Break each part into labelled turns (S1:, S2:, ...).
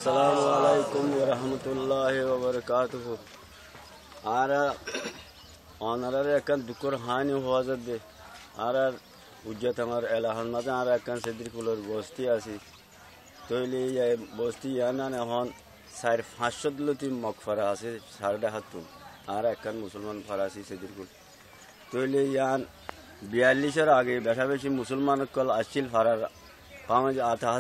S1: আসসালামু আলাইকুম ওয়া রাহমাতুল্লাহি ওয়া বারাকাতুহু। আনার একান দুকর হানি হওয়া যাবে আর উজ্জত আমার এলাহান মাঝে আর একান সেদির কুলোর বস্তি আছি তৈলি বস্তি ইয়ান এখন 400-500 দিলতি মকফরা আছে 4.5 হাতুন আর একান মুসলমান ফারাসি সেদির কুল তৈলি ইয়ান 42-এর আগে বেশা বেশি মুসলমান কল আসছিল ফারার আধা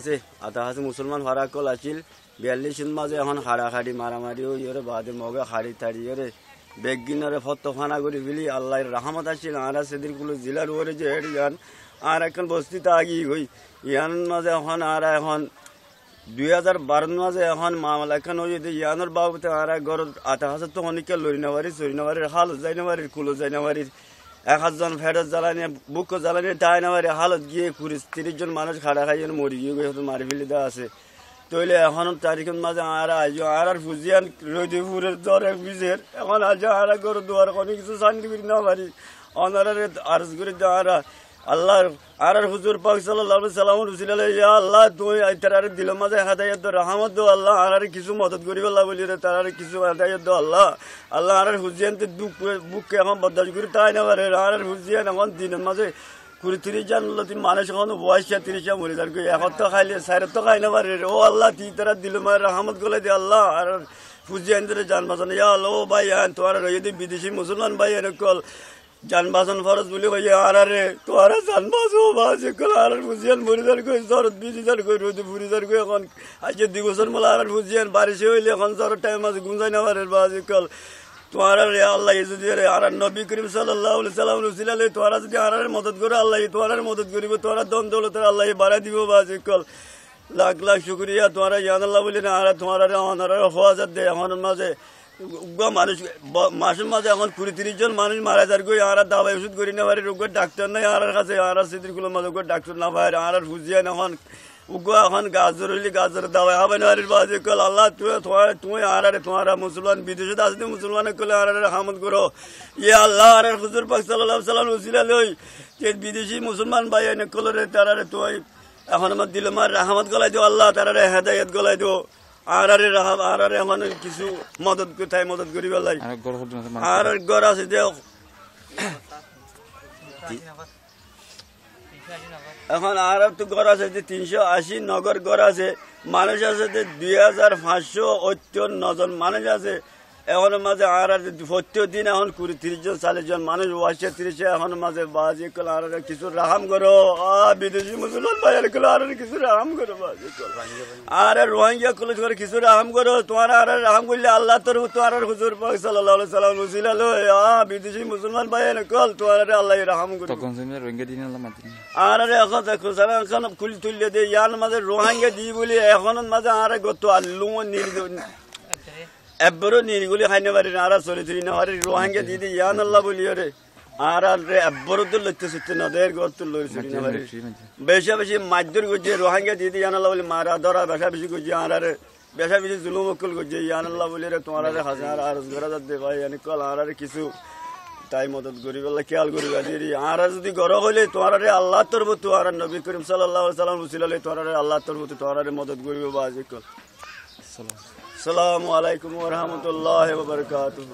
S1: আছে মুসলমান ফারা কল আসছিল 42-এর মাঝে এখন হাড়াহাড়ি মারামারি ওরে বাদে মগে হাড়ি তাড়ি ওরে বেগিনরে ফতফানা করে ফেলি আল্লাহর রহমত আসছিল আর সেদির কুলো জেলার ওরে যে হেঁটে যান আর এখন বস্তিতে আগি হই ইয়ান মাঝে এখন আর এখন 2012 মাঝে এখন মামলা এখন ওই যে ইয়ানোর বাবুতে আর ঘর আধা আছে তো অনেকে লড়ি নাবারির হালত যাই নাবারির কুলো যাই নাবারির 1000 ফেরত জ্বালানি বুক জ্বালানি তাই নাবারি হালত গিয়ে 30 জন মানুষ খাড়া খাইয়ে মরি গিয়ে মারি ফেলি দেওয়া আছে তৈলে এখন তারিখের মাঝে আর আজ আর ফুজিয়ান রোদিপুরের জ্বরে বিজের এখন আজ আর গরু দুয়ার কোনো কিছু শান্তি করি না পারি অনারে আরজ করে আর আল্লাহ আর হুজুর পাক সাল্লাল্লাহু আলাইহি সাল্লাম রসুল ইয়া আল্লাহ তুই তার দিল মাঝে হেদায়েত দো রহমত দো আল্লাহ আর কিছু মদদ করি আল্লাহ বলি রে তার কিছু হেদায়েত দো আল্লাহ আল্লাহ আর হুজিয়ান তে বুক এখন বদাজ করি তাই না পারে আর হুজিয়ান এখন দিনের মাঝে 30 জন মানুষ এখন বয়স 30 মরে যার এখন তো খাইলে সাইরে তো খাই না পারে ও আল্লাহ তুই তারা দিল মায়ের রহমত গোলাই দে আল্লাহ আর হুজিয়ান তে জান বাঁচানো ইয়া আল্লাহ ও ভাই তোমার যদি বিদেশি মুসলমান ভাই এরকম জানবাজন ফরজ বলি ভাই আরে তোরা জানবাজো বাজে কল আর ফুজিয়ান মরিদার কই জরত বিজিদার কই রোদে ফুরিদার কই এখন আজ দিবসর মলা আর ফুজিয়ান বারিশ হইলে এখন জর টাইম আছে গুঞ্জাই না পারে বাজে কল তোরা রে আল্লাহ যদি রে আর নবী করিম সাল্লাল্লাহু আলাইহি সাল্লাম রসুল আলাইহি তোরা যদি আর মদদ করে আল্লাহ তোরা মদদ করিব তোরা দন দৌলত আল্লাহ বাড়া দিব বাজে কল লাখ লাখ শুকরিয়া তোরা জান আল্লাহ বলি না আর তোরা রে অনার হওয়াজাত দে এখন মাঝে মানুষ মাসের মাঝে এখন 30 জন মানুষ মারা যার গই আর দাবাই ওষুধ করি না পারে রোগের ডাক্তার নাই আর কাছে আর সিদ্দিকুলের মাঝে ডাক্তার না পায় আর ফুজিয়ান এখন উগো এখন গাজর হইলে গাজর দাবাই হবে না বাজে কল আল্লাহ তুই আর তোমারা মুসলমান বিদেশে আসতে মুসলমান কলে আর হামদ করো ইয়ে আল্লাহ আর হুজুর পাক সাল্লাল্লাহু আলাইহি সাল্লাম উসিলা লই যে বিদেশি মুসলমান ভাই এনে কলরে তারারে তুই এখন আমার দিল মার রহমত গলাই দিও আল্লাহ তারারে হেদায়েত গলাই দিও আর এখন কিছু মদত কোথায় মদত করি বেলাই আর ঘর আছে দেও এখন আর তো ঘর আছে যে 380 নগর ঘর আছে মানুষ আছে যে 2559 জন মানুষ আছে এখন মাঝে আর প্রত্যেকদিন এখন 30 জন 40 জন মানুষ 30 এখন মাঝে বাজি কল আর কিছু রাহাম করো বিদেশি মুসলমান ভাইয়ের কল আর কিছু রাহাম করো বাজি কল আর রোহিঙ্গা কল কিছু রাহাম করো তোমার আর রাহাম করলে আল্লাহ তোর তোমার হুজুর পাক সাল্লাল্লাহু আলাইহি সাল্লাম রসুল বিদেশি মুসলমান ভাইয়ের কল তোমার আল্লাহ রাহাম করো
S2: রোহিঙ্গা দিন আল্লাহ মাতি
S1: আর এখন দেখো সারা এখন কুল তুললে দে ইয়ার মাঝে রোহিঙ্গা দি বলি এখন মাঝে আর গত আল্লু এবারও নিরগুলি খাইনে পারি না আর চলি না পারি রোহিঙ্গা দিদি ইয়ান আল্লাহ বলি রে আর এবারও তো লইতে সত্যি নদের ঘর তো লই চলি না পারি বেশা বেশি মাধ্যর করছে রোহিঙ্গা দিদি ইয়ান আল্লাহ বলি মারা ধরা বেশা বেশি করছে আর বেশা বেশি জুলুম অকুল করছে ইয়ান আল্লাহ বলি রে তোমার হাজার আর ঘরা যাতে ভাই এনে কল আর কিছু তাই মদত করি বললে খেয়াল করি দিদি আর যদি ঘর হইলে তোমার আল্লাহ তরব তো আর নবী করিম সাল্লাল্লাহু আলাইহি সাল্লাম রসুল তোমার আল্লাহ তরব তো তোমার মদত করিব বাজি কল আসসালামু আলাইকুম ওয়া রাহমাতুল্লাহি ওয়া বারাকাতুহু।